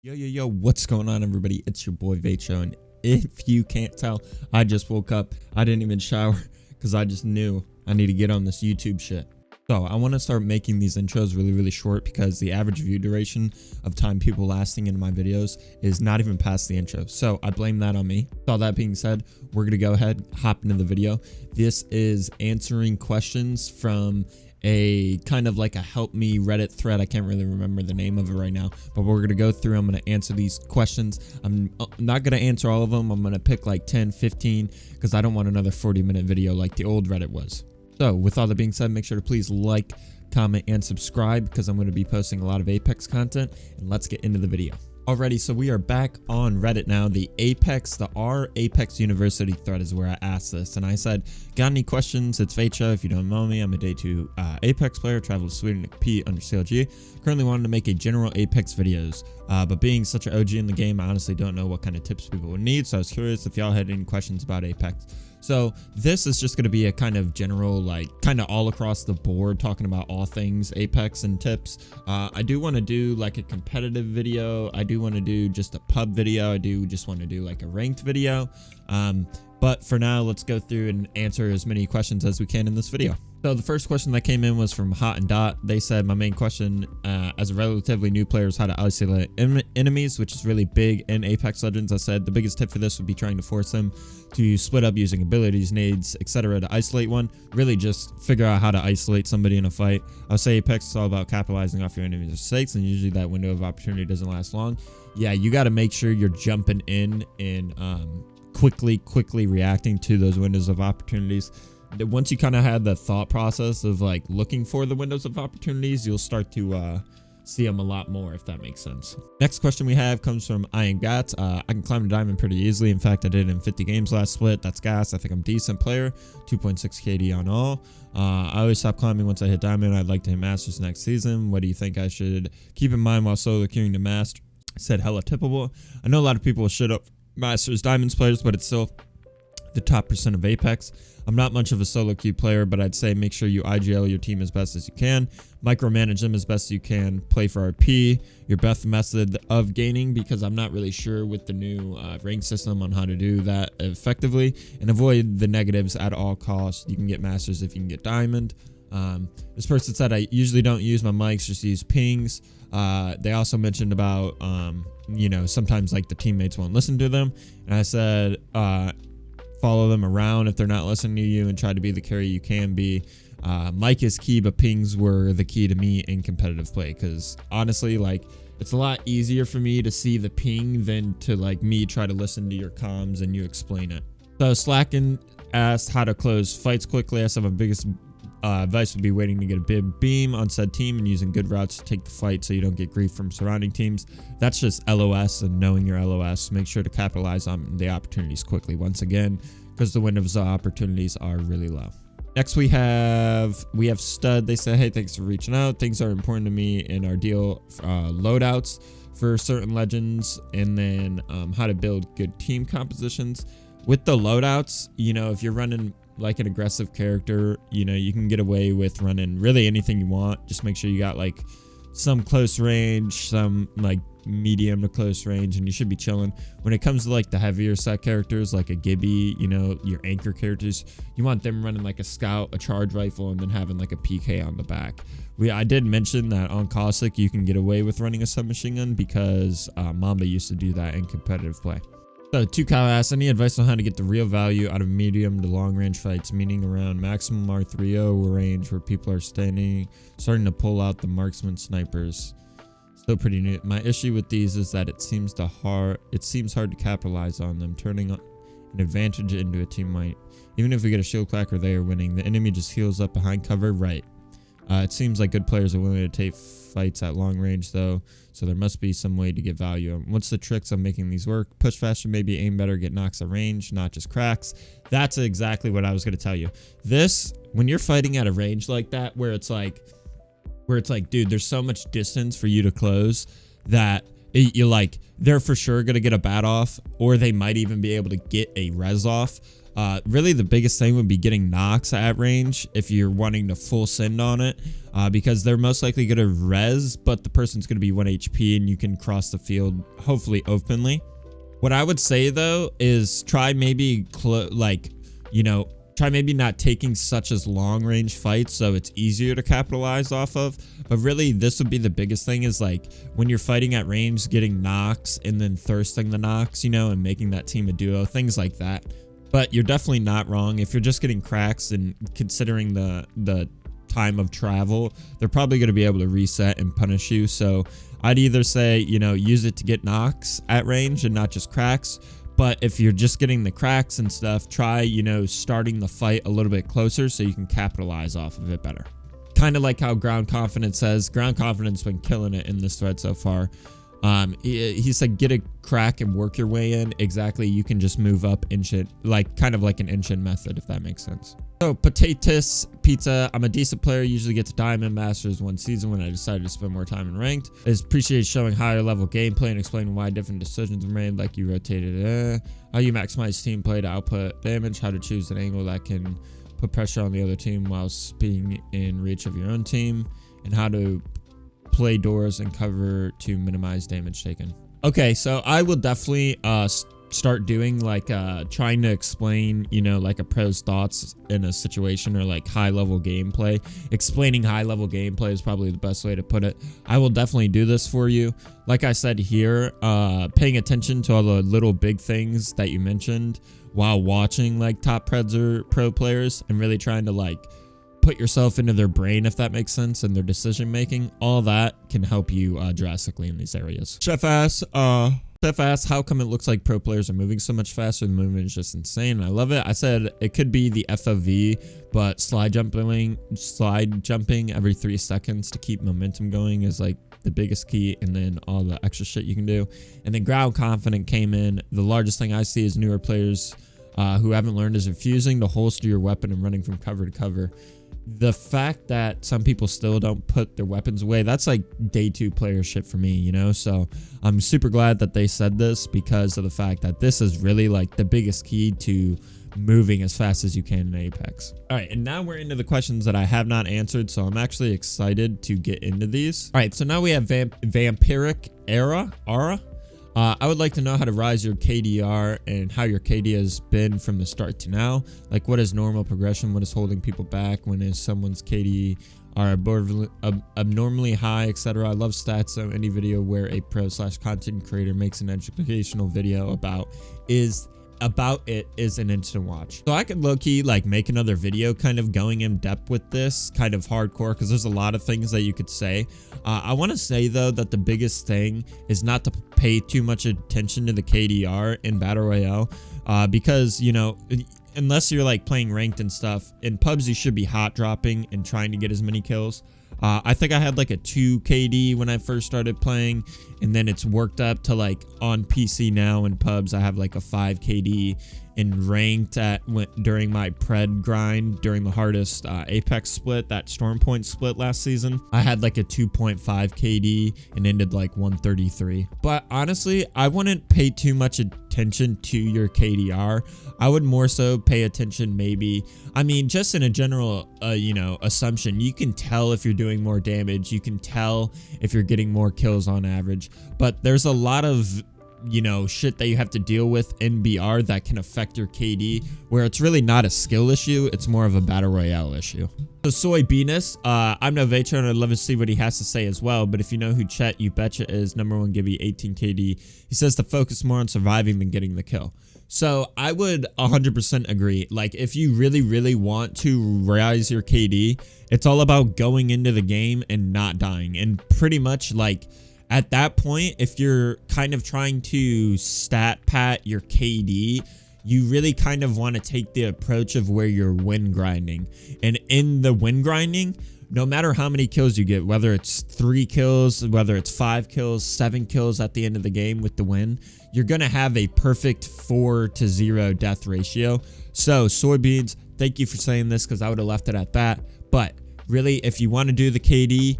Yo, what's going on, everybody? It's your boy Vatroh, and if you can't tell, I just woke up. I didn't even shower because I just knew I need to get on this YouTube shit. So I want to start making these intros really short because the average view duration of time people lasting in my videos is not even past the intro. So I blame that on me. So all that being said, we're going to go ahead, hop into the video. This is answering questions from a kind of like a help me Reddit thread. I can't really remember the name of it right now, but we're gonna go through. I'm gonna answer these questions. I'm not gonna answer all of them. I'm gonna pick like 10 15 because I don't want another 40-minute video like the old Reddit was. So with all that being said, make sure to please like, comment, and subscribe because I'm going to be posting a lot of Apex content, and let's get into the video. Alrighty, so we are back on Reddit now. The R Apex University thread is where I asked this, and I said, got any questions? It's Vatroh. If you don't know me, I'm a day 2 Apex player, traveled to Sweden to compete under CLG. Currently wanted to make a general Apex videos, but being such an OG in the game, I honestly don't know what kind of tips people would need, so I was curious if y'all had any questions about Apex. So this is just going to be a kind of general, like kind of all across the board, talking about all things Apex and tips. I do want to do like a competitive video. I do want to do just a pub video. I do just want to do like a ranked video. But for now, let's go through and answer as many questions as we can in this video. So the first question that came in was from Hot and Dot. They said, my main question as a relatively new player is how to isolate enemies, which is really big in Apex Legends. I said the biggest tip for this would be trying to force them to split up using abilities, nades, etc. to isolate one. Really just figure out how to isolate somebody in a fight. I'll say Apex is all about capitalizing off your enemy's mistakes, and usually that window of opportunity doesn't last long. Yeah, you got to make sure you're jumping in and quickly reacting to those windows of opportunities. Once you kind of had the thought process of like looking for the windows of opportunities, you'll start to see them a lot more, if that makes sense. Next question we have comes from Iron Gats. I can climb to diamond pretty easily. In fact, I did it in 50 games last split. That's gas. I think I'm a decent player. 2.6 KD on all. I always stop climbing once I hit diamond. I'd like to hit masters next season. What do you think I should keep in mind while solo queuing to master? I said hella tippable. I know a lot of people shit up masters diamonds players, but it's still the top % of Apex. I'm not much of a solo queue player, but I'd say make sure you IGL your team as best as you can, micromanage them as best as you can, play for RP, your best method of gaining, because I'm not really sure with the new rank system on how to do that effectively, and avoid the negatives at all costs. You can get masters if you can get diamond. This person said I usually don't use my mics, just use pings. They also mentioned about sometimes like the teammates won't listen to them, and I said follow them around if they're not listening to you and try to be the carry you can be. Mic is key, but pings were the key to me in competitive play, because honestly, like, it's a lot easier for me to see the ping than to like me try to listen to your comms and you explain it. So Slacken asked how to close fights quickly. I said my biggest advice would be waiting to get a big beam on said team and using good routes to take the fight so you don't get grief from surrounding teams. That's just LOS, and knowing your LOS, make sure to capitalize on the opportunities quickly once again, because the windows of opportunities are really low. Next we have Stud. They said, hey, thanks for reaching out. Things are important to me in our deal loadouts for certain legends, and then how to build good team compositions. With the loadouts, if you're running like an aggressive character, you can get away with running really anything you want. Just make sure you got like some close range, some like medium to close range, and you should be chilling. When it comes to like the heavier set characters like a Gibby, your anchor characters, you want them running like a scout, a charge rifle, and then having like a PK on the back. I did mention that on Caustic you can get away with running a submachine gun because Mamba used to do that in competitive play. So 2Cow asks, any advice on how to get the real value out of medium to long range fights, meaning around maximum R3O range where people are starting to pull out the marksman snipers? Still pretty new. My issue with these is that it seems hard to capitalize on them, turning an advantage into a team might. Even if we get a shield clacker, they are winning. The enemy just heals up behind cover, right? It seems like good players are willing to take fights at long range though, so there must be some way to get value. What's the tricks on making these work? Push faster, maybe aim better, get knocks at range, not just cracks. That's exactly what I was going to tell you. This, when you're fighting at a range like that, where it's like, dude, there's so much distance for you to close that you're like, they're for sure going to get a bat off, or they might even be able to get a res off. Really the biggest thing would be getting knocks at range if you're wanting to full send on it, because they're most likely going to res, but the person's going to be 1 HP and you can cross the field hopefully openly. What I would say though is try maybe try maybe not taking such as long range fights so it's easier to capitalize off of. But really this would be the biggest thing, is like when you're fighting at range, getting knocks and then thirsting the knocks, you know, and making that team a duo, things like that. But you're definitely not wrong. If you're just getting cracks and considering the time of travel, they're probably going to be able to reset and punish you. So I'd either say, you know, use it to get knocks at range and not just cracks. But if you're just getting the cracks and stuff, try, you know, starting the fight a little bit closer so you can capitalize off of it better. Kind of like how Ground Confidence says. Ground Confidence been killing it in this thread so far. He said get a crack and work your way in. Exactly, you can just move up inch it, like kind of like an inch in method, if that makes sense. So Potatoes Pizza, I'm a decent player, usually get to Diamond Masters one season when I decided to spend more time in ranked. Is appreciate showing higher level gameplay and explaining why different decisions were made, like you rotated, how you maximize team play to output damage, how to choose an angle that can put pressure on the other team whilst being in reach of your own team, and how to play doors and cover to minimize damage taken. Okay, so I will definitely start doing like trying to explain, you know, like a pro's thoughts in a situation, or like high level gameplay. Explaining high level gameplay is probably the best way to put it. I will definitely do this for you. Like I said here, paying attention to all the little big things that you mentioned while watching like top pro players, and really trying to like put yourself into their brain, if that makes sense, and their decision making. All that can help you drastically in these areas. Chef asks, how come it looks like pro players are moving so much faster? The movement is just insane. I love it. I said it could be the FOV, but slide jumping every 3 seconds to keep momentum going is like the biggest key, and then all the extra shit you can do. And then Ground Confident came in. The largest thing I see is newer players who haven't learned is refusing to holster your weapon and running from cover to cover. The fact that some people still don't put their weapons away, that's like day 2 player shit for me, you know? So I'm super glad that they said this, because of the fact that this is really like the biggest key to moving as fast as you can in Apex. All right, and now we're into the questions that I have not answered, so I'm actually excited to get into these. All right, so now we have Vampiric Aura. I would like to know how to rise your KDR and how your KD has been from the start to now. Like, what is normal progression? What is holding people back? When is someone's KD are abnormally high, etc. I love stats, so any video where a pro/content creator makes an educational video about it is an instant watch. So I could low-key like make another video kind of going in depth with this, kind of hardcore, because there's a lot of things that you could say. I want to say though that the biggest thing is not to pay too much attention to the KDR in Battle Royale, because, you know, unless you're like playing ranked and stuff, in pubs you should be hot dropping and trying to get as many kills. I think I had like a 2 KD when I first started playing, and then it's worked up to like on PC now in pubs I have like a 5 KD. In ranked during my pred grind during the hardest Apex split, that Stormpoint split last season, I had like a 2.5 KD and ended like 133. But honestly, I wouldn't pay too much attention to your KDR. I would more so pay attention maybe, I mean, just in a general you know, assumption, you can tell if you're doing more damage, you can tell if you're getting more kills on average, but there's a lot of, you know, shit that you have to deal with in BR that can affect your KD, where it's really not a skill issue, it's more of a Battle Royale issue. So Soy Venus, I'm no Vatroh and I'd love to see what he has to say as well, but if you know who Chet You Betcha is, #1 Gibby, 18 KD, he says to focus more on surviving than getting the kill. So I would 100% agree. Like, if you really want to rise your KD, it's all about going into the game and not dying, and pretty much like at that point, if you're kind of trying to stat pat your KD, you really kind of want to take the approach of where you're win grinding. And in the win grinding, no matter how many kills you get, whether it's 3 kills, whether it's 5 kills, 7 kills at the end of the game with the win, you're going to have a perfect 4-0 death ratio. So soybeans, thank you for saying this, because I would have left it at that. But really, if you want to do the KD,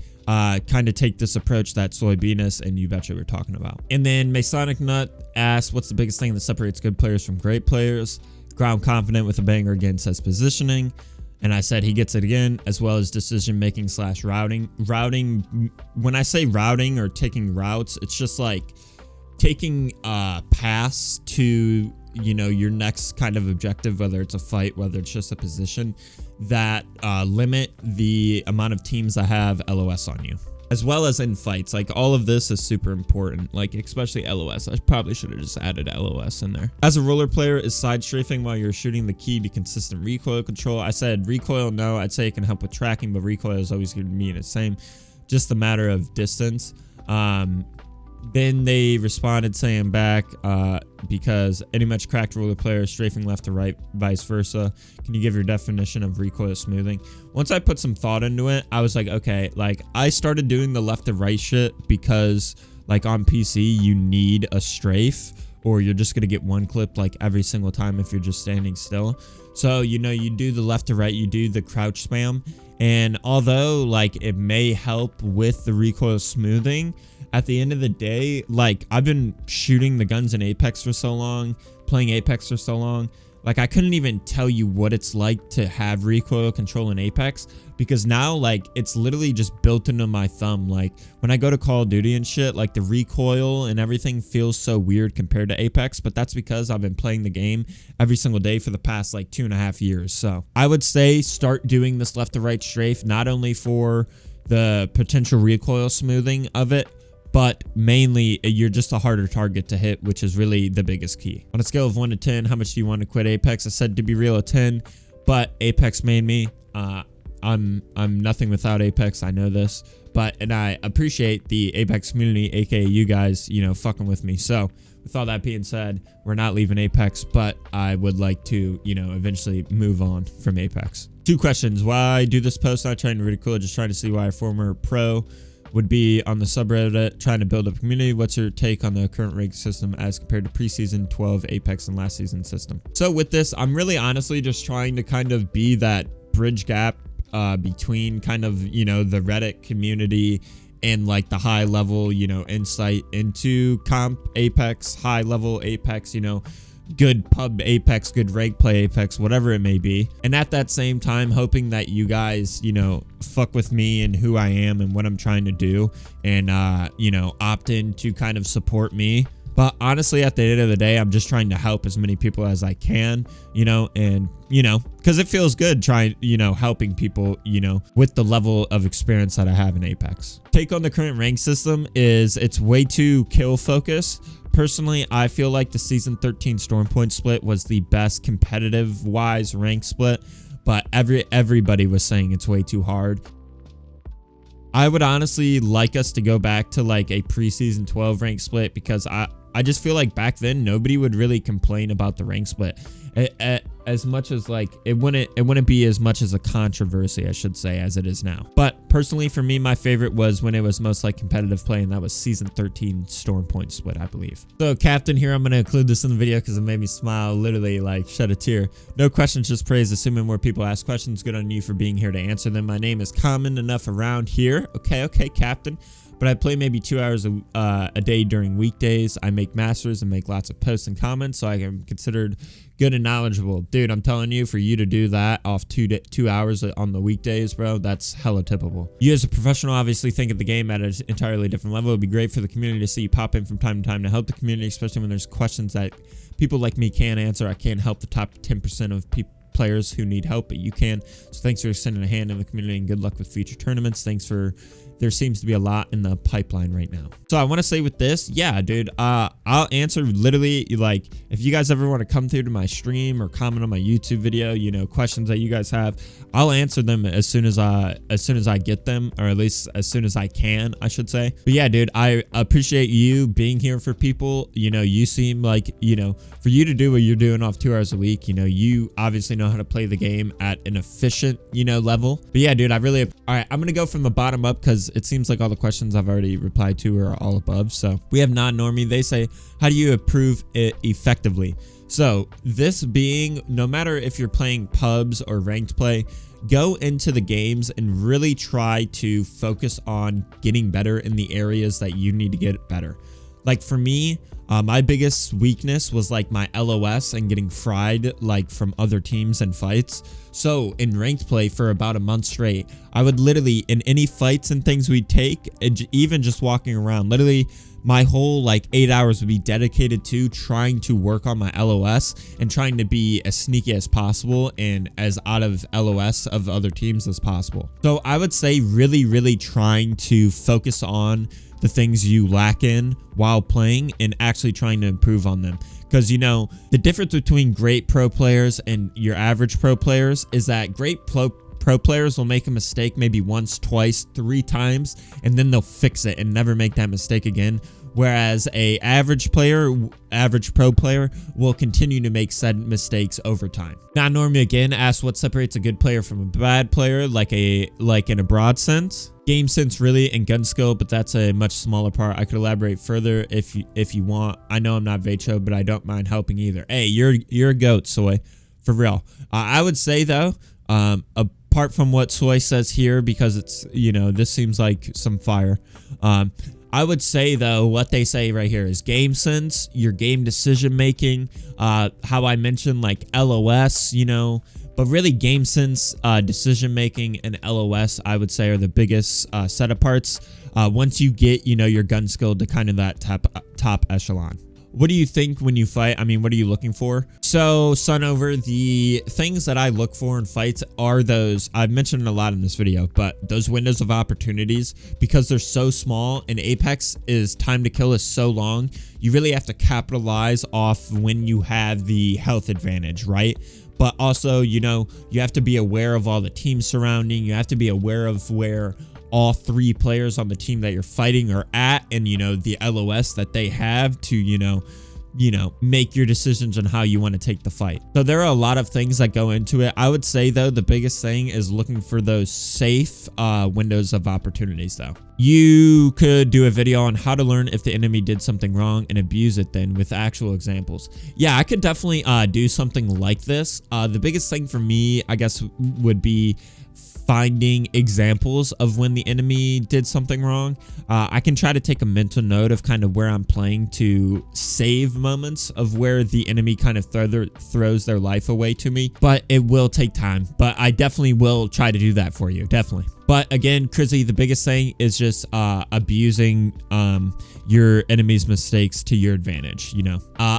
kind of take this approach that Soy Venus and You Betcha we're talking about. And then Masonic Nut asks, what's the biggest thing that separates good players from great players? Ground confident with a banger again says positioning. And I said he gets it again, as well as decision making / routing. Routing, when I say routing or taking routes, it's just like taking a pass to, you know, your next kind of objective, whether it's a fight, whether it's just a position, that limit the amount of teams that have LOS on you. As well as in fights, like all of this is super important, like especially LOS. I probably should have just added LOS in there. As a roller player, is side strafing while you're shooting the key to consistent recoil control? I said recoil, no. I'd say it can help with tracking, but recoil is always going to be the same, just a matter of distance. Then they responded saying back, because any much cracked roller player strafing left to right, vice versa. Can you give your definition of recoil smoothing? Once I put some thought into it, I was like, okay, like I started doing the left to right shit because like on PC, you need a strafe or you're just going to get one clip like every single time if you're just standing still. So, you know, you do the left to right, you do the crouch spam. And although like it may help with the recoil smoothing, at the end of the day, like I've been shooting the guns in Apex for so long, playing Apex for so long, like I couldn't even tell you what it's like to have recoil control in Apex, because now like it's literally just built into my thumb. Like when I go to Call of Duty and shit, like the recoil and everything feels so weird compared to Apex, but that's because I've been playing the game every single day for the past like 2.5 years. So I would say start doing this left to right strafe, not only for the potential recoil smoothing of it, but mainly you're just a harder target to hit, which is really the biggest key. On a scale of 1 to 10, how much do you want to quit Apex? I said, to be real, a 10, but Apex made me. I'm nothing without Apex. I know this, and I appreciate the Apex community, aka you guys, you know, fucking with me. So with all that being said, we're not leaving Apex, but I would like to, you know, eventually move on from Apex. 2 questions. Why do this post? Not trying to ridicule, just trying to see why a former pro would be on the subreddit trying to build up a community. What's your take on the current rank system as compared to preseason 12 Apex and last season system? So with this, I'm really honestly just trying to kind of be that bridge gap between kind of, you know, the Reddit community and like the high level, you know, insight into comp Apex, high level Apex, you know, good pub Apex, good rank play Apex, whatever it may be. And at that same time, hoping that you guys, you know, fuck with me and who I am and what I'm trying to do, and, you know, opt in to kind of support me. But honestly, at the end of the day, I'm just trying to help as many people as I can, you know, and, you know, because it feels good trying, you know, helping people, you know, with the level of experience that I have in Apex. Take on the current rank system is it's way too kill focused. Personally, I feel like the season 13 storm point split was the best competitive wise rank split, but everybody was saying it's way too hard. I would honestly like us to go back to like a preseason 12 rank split, because I just feel like back then nobody would really complain about the rank split as much as like it wouldn't be as much as a controversy, I should say, as it is now. But personally for me, my favorite was when it was most like competitive play, and that was season 13 storm point split, I believe. So Captain here, I'm going to include this in the video because it made me smile, literally like shed a tear. No questions, just praise. Assuming more people ask questions, good on you for being here to answer them. My name is common enough around here. Okay, Captain. But I play maybe 2 hours a day during weekdays. I make masters and make lots of posts and comments, so I am considered good and knowledgeable. Dude, I'm telling you, for you to do that off 2 hours on the weekdays, bro, that's hella tippable. You as a professional obviously think of the game at an entirely different level. It would be great for the community to see you pop in from time to time to help the community, especially when there's questions that people like me can't answer. I can't help the top 10% of players who need help, but you can. So thanks for sending a hand in the community, and good luck with future tournaments. There seems to be a lot in the pipeline right now. So I want to say with this, yeah, dude, I'll answer literally, like, if you guys ever want to come through to my stream or comment on my YouTube video, you know, questions that you guys have, I'll answer them as soon as I get them, or at least as soon as I can, I should say. But yeah, dude, I appreciate you being here for people. You know, you seem like, you know, for you to do what you're doing off 2 hours a week, you know, you obviously know how to play the game at an efficient, you know, level. But yeah, dude, all right, I'm going to go from the bottom up, because it seems like all the questions I've already replied to are all above. So we have non-normie. They say, how do you improve it effectively? So this being, no matter if you're playing pubs or ranked play, go into the games and really try to focus on getting better in the areas that you need to get better. Like for me, My biggest weakness was like my LOS and getting fried like from other teams and fights. So in ranked play for about a month straight, I would literally, in any fights and things we'd take, even just walking around, literally my whole like 8 hours would be dedicated to trying to work on my LOS and trying to be as sneaky as possible and as out of LOS of other teams as possible. So I would say really trying to focus on the things you lack in while playing and actually trying to improve on them. Because, you know, the difference between great pro players and your average pro players is that great pro players will make a mistake maybe once, twice, 3 times, and then they'll fix it and never make that mistake again. Whereas a average pro player will continue to make said mistakes over time. Now, Normie again asked what separates a good player from a bad player, like in a broad sense. Game sense really, and gun skill, but that's a much smaller part. I could elaborate further if you want. I know I'm not Vatroh, but I don't mind helping either. Hey, you're a goat, Soy, for real. I would say though, apart from what Soy says here, because it's, you know, this seems like some fire. I would say though, what they say right here is game sense, your game decision making, how I mentioned like LOS, you know, but really game sense, decision making, and LOS I would say are the biggest set of parts once you get, you know, your gun skill to kind of that top echelon. What do you think when you fight? I mean, what are you looking for? So, Sunover, the things that I look for in fights are those, I've mentioned a lot in this video, but those windows of opportunities, because they're so small and Apex is time to kill is so long, you really have to capitalize off when you have the health advantage, right? But also, you know, you have to be aware of all the teams surrounding. You have to be aware of where all 3 players on the team that you're fighting are at, and, you know, the LOS that they have to, you know, make your decisions on how you want to take the fight. So there are a lot of things that go into it. I would say though, the biggest thing is looking for those safe windows of opportunities though. You could do a video on how to learn if the enemy did something wrong and abuse it then with actual examples. Yeah, I could definitely do something like this. The biggest thing for me, I guess, would be finding examples of when the enemy did something wrong. I can try to take a mental note of kind of where I'm playing to save moments of where the enemy kind of throws their life away to me, but it will take time. But I definitely will try to do that for you, definitely. But again, Crizzy, the biggest thing is just abusing your enemy's mistakes to your advantage, you know.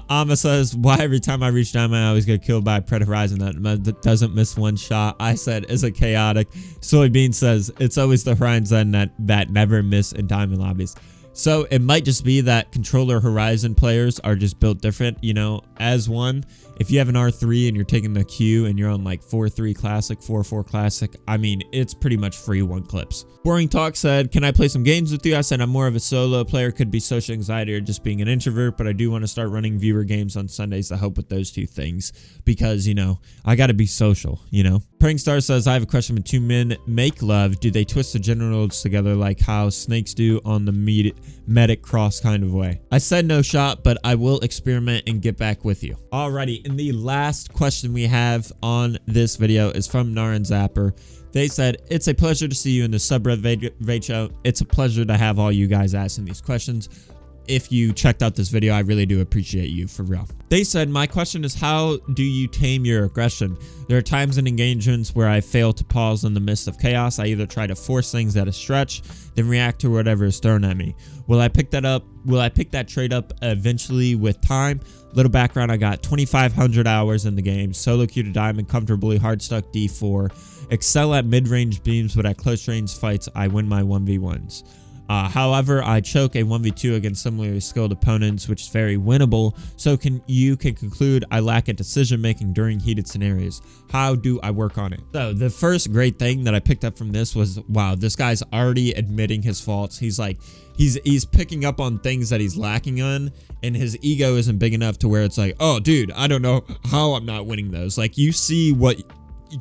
Ama says, why every time I reach Diamond, I always get killed by a Predator Horizon that doesn't miss one shot? I said, is it chaotic? Soybean says, it's always the Horizon that never miss in Diamond lobbies. So it might just be that controller Horizon players are just built different, you know, as one. If you have an R3 and you're taking the Q and you're on like 4.3 Classic, 4.4 Classic, I mean, it's pretty much free 1 clips. Boring Talk said, can I play some games with you? I said, I'm more of a solo player, could be social anxiety or just being an introvert, but I do want to start running viewer games on Sundays to help with those 2 things because, you know, I got to be social, you know. Prankstar says, I have a question. When 2 men make love, do they twist the genitals together like how snakes do on the medic cross kind of way? I said no shot, but I will experiment and get back with you. Alrighty, and the last question we have on this video is from Naran Zapper. They said, it's a pleasure to see you in the subreddit Vatroh. It's a pleasure to have all you guys asking these questions. If you checked out this video, I really do appreciate you, for real. They said, my question is, how do you tame your aggression? There are times in engagements where I fail to pause in the midst of chaos. I either try to force things at a stretch, then react to whatever is thrown at me. Will I pick that up? Will I pick that trade up eventually with time? Little background, I got 2,500 hours in the game, solo queue to diamond comfortably, hard stuck D4, excel at mid-range beams, but at close range fights, I win my 1v1s. However, I choke a 1v2 against similarly skilled opponents, which is very winnable, so you can conclude I lack a decision making during heated scenarios. How do I work on it? So the first great thing that I picked up from this was, wow, this guy's already admitting his faults. He's like, he's picking up on things that he's lacking on, and his ego isn't big enough to where it's like, oh dude, I don't know how I'm not winning those. Like, you see what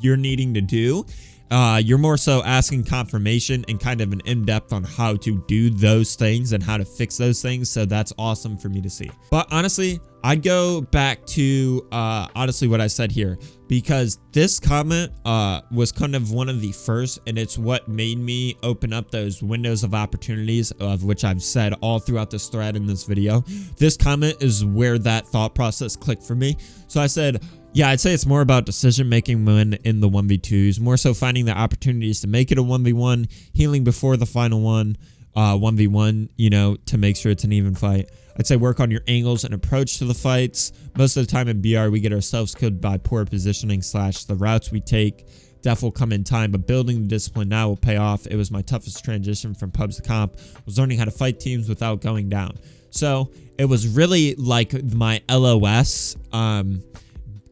you're needing to do. You're more so asking confirmation and kind of an in-depth on how to do those things and how to fix those things. So that's awesome for me to see. But honestly, I'd go back to honestly what I said here, because this comment was kind of one of the first, and it's what made me open up those windows of opportunities, of which I've said all throughout this thread in this video. This comment is where that thought process clicked for me. So I said, yeah, I'd say it's more about decision making when in the 1v2s, more so finding the opportunities to make it a 1v1, healing before the final one, 1v1, you know, to make sure it's an even fight. I'd say work on your angles and approach to the fights. Most of the time in BR, we get ourselves killed by poor positioning / the routes we take. Def will come in time, but building the discipline now will pay off. It was my toughest transition from pubs to comp, was learning how to fight teams without going down. So it was really like my LOS,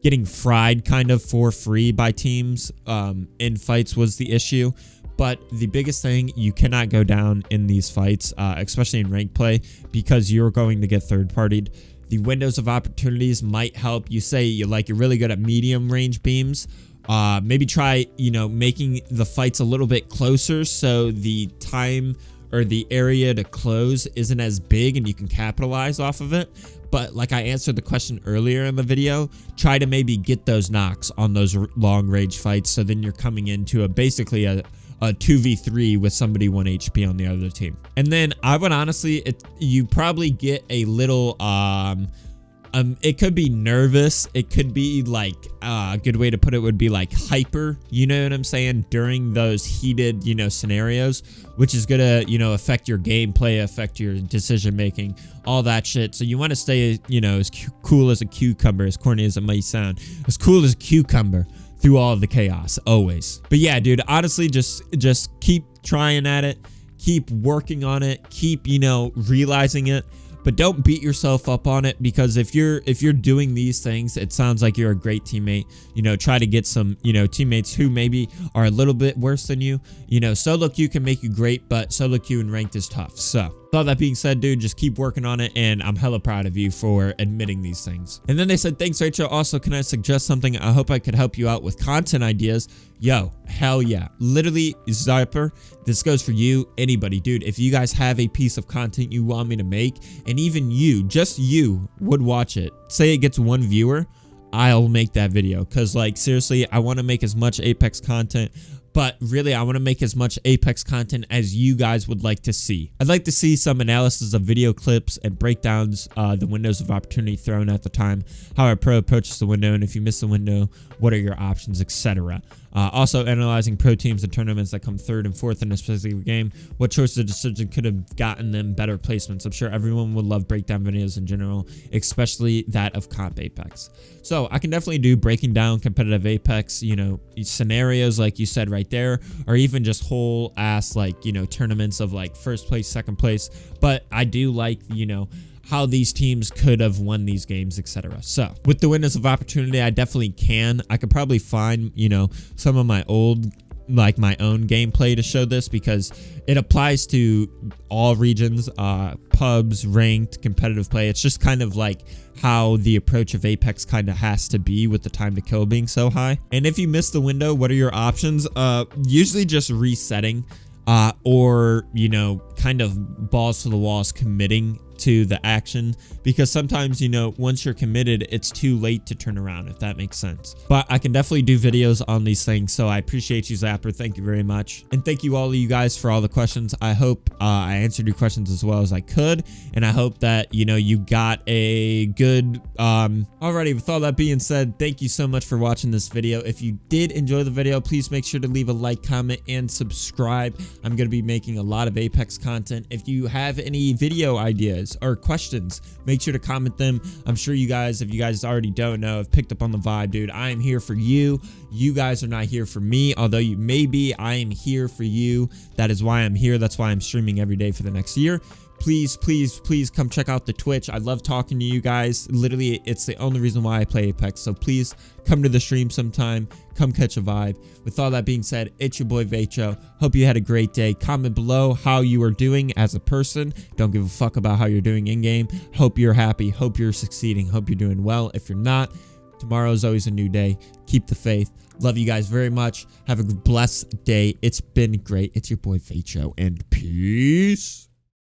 getting fried kind of for free by teams in fights was the issue. But the biggest thing, you cannot go down in these fights, especially in ranked play, because you're going to get third-partied. The windows of opportunities might help. You say you're really good at medium range beams. Maybe try, you know, making the fights a little bit closer so the time or the area to close isn't as big and you can capitalize off of it. But like I answered the question earlier in the video, try to maybe get those knocks on those long range fights, so then you're coming into basically a 2v3 with somebody 1 HP on the other team. And then I would honestly, you probably get a little, it could be nervous. It could be like, a good way to put it would be like hyper, you know what I'm saying, during those heated, you know, scenarios, which is gonna, you know, affect your gameplay, affect your decision making, all that shit. So you want to stay, you know, as cool as a cucumber, as corny as it might sound, as cool as a cucumber through all of the chaos, always. But yeah, dude, honestly, just keep trying at it, keep working on it, keep, you know, realizing it, but don't beat yourself up on it, because if you're doing these things, it sounds like you're a great teammate. You know, try to get some, you know, teammates who maybe are a little bit worse than you. You know, solo queue can make you great, but solo queue in ranked is tough. So with all that being said, dude, just keep working on it, and I'm hella proud of you for admitting these things. And then they said, thanks, Rachel. Also, can I suggest something? I hope I could help you out with content ideas. Yo, hell yeah. Literally, Zyper, this goes for you, anybody. Dude, if you guys have a piece of content you want me to make, and even you, just you, would watch it, say it gets 1 viewer, I'll make that video. Because, like, seriously, I want to make as much Apex content, but really, I want to make as much Apex content as you guys would like to see. I'd like to see some analysis of video clips and breakdowns, the windows of opportunity thrown at the time, how a pro approaches the window, and if you miss the window, what are your options, etc. Also, analyzing pro teams and tournaments that come 3rd and 4th in a specific game. What choice of decision could have gotten them better placements? I'm sure everyone would love breakdown videos in general, especially that of comp Apex. So I can definitely do breaking down competitive Apex, you know, scenarios like you said right there, or even just whole ass, like, you know, tournaments of like 1st place, 2nd place. But I do like, you know, how these teams could have won these games, etc. So with the windows of opportunity, I definitely can. I could probably find, you know, some of my old, like my own gameplay to show this, because it applies to all regions, pubs, ranked, competitive play. It's just kind of like how the approach of Apex kind of has to be with the time to kill being so high. And if you miss the window, what are your options? Usually just resetting, or, you know, kind of balls to the walls committing to the action, because sometimes, you know, once you're committed, it's too late to turn around, if that makes sense. But I can definitely do videos on these things, so I appreciate you, Zapper. Thank you very much, and thank you all of you guys for all the questions. I hope I answered your questions as well as I could, and I hope that, you know, you got a good alrighty. With all that being said, thank you so much for watching this video. If you did enjoy the video, please make sure to leave a like, comment, and subscribe. I'm going to be making a lot of Apex content. If you have any video ideas or questions, make sure to comment them. I'm sure you guys, if you guys already don't know, have picked up on the vibe, dude. I am here for you. You guys are not here for me, although you may be. I am here for you. That is why I'm here. That's why I'm streaming every day for the next year. Please, please, please come check out the Twitch. I love talking to you guys. Literally, it's the only reason why I play Apex. So please come to the stream sometime. Come catch a vibe. With all that being said, it's your boy Vatroh. Hope you had a great day. Comment below how you are doing as a person. Don't give a fuck about how you're doing in-game. Hope you're happy. Hope you're succeeding. Hope you're doing well. If you're not, tomorrow is always a new day. Keep the faith. Love you guys very much. Have a blessed day. It's been great. It's your boy Vatroh, and peace.